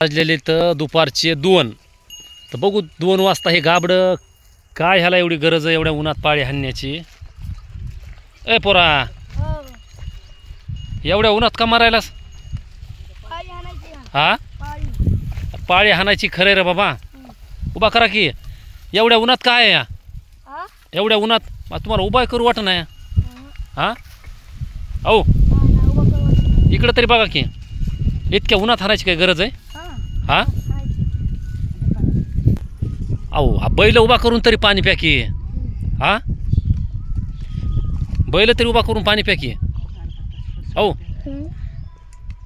वाजलेले तर दुपारचे 2. तर बघू 2 वाजता हे गाबडं काय ह्याला एवढी गरज आहे एवढ्या उन्हात पाळी हाणण्याची. ए पोरा, हो. एवढ्या उन्हात का मारायलास? पाळी हाणायची का? हा, पाळी. पाळी हाणायची खरं रे बाबा. उभा करा की. एवढ्या उन्हात काय आहे या? हा? एवढ्या उन्हात तुम्हाला उभा करू वाटत नाही? हा, अहो नाही, नाही, उभं करू वाटत नाही. इकडं तरी बघा की. इतक्या उन्हात हाणायची काय गरज आहे? हा, हा, हाणायची. अहो हा बैल उभा करून तरी पाणी प्या की. हा, बैल तरी उभा करून पाणी प्या की. अहो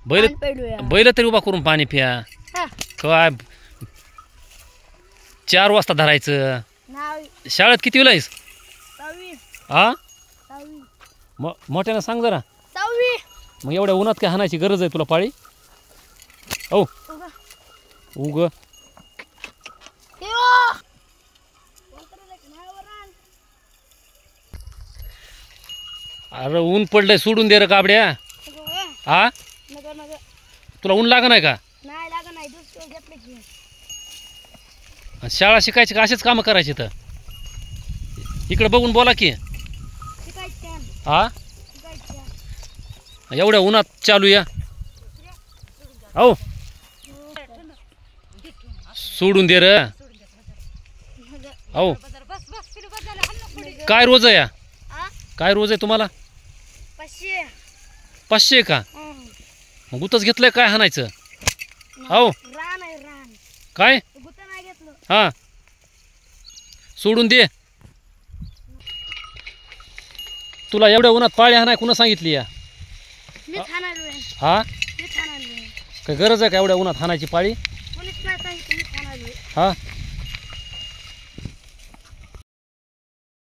बैल पाणी पेलूया. बैल तरी उभा करून पाणी प्या. हा, काय 4 वाजता धरायचं? नाही, शाळेत कितीला आहेस? 6वी. हा, 6वी. मोठ्यानं सांग जरा. 6वी. मग एवढ्या उन्हात काय हाणायची गरज आहे तुला पाळी? हो, उभा. उग देवा. अरे ऊन पडलंय, सोडून दे रे काबड्या. नको ग. हा, नको, नको. तुला ऊन लागा नाही का? नाही लागत नाही, दूध घेतलं की. शाळा शिकायची का असेच कामं करायची? तर इकडे बघून बोला की. शिकायचं. हा, शिकायचं. एवढ्या उन्हात चालू या. हो, सोडून दे रे. हो, काय रोज आहे या? हा? काय रोज आहे तुम्हाला? 500. 500 का? मग गुतच घेतलंय काय हाणायचं? हो, रान आहे, रान. काय? गुतं नाही घेतलं. हा, सोडून दे. तुला एवढ्या उन्हात पाळी हाणाय कुणा सांगितली या? मी ठाणालोय. हा, मी ठाणालोय. काय गरज आहे का एवढ्या उन्हात हाणायची पाळी? कोणीच नाही सांगितलं, मी ठाणालोय. हा,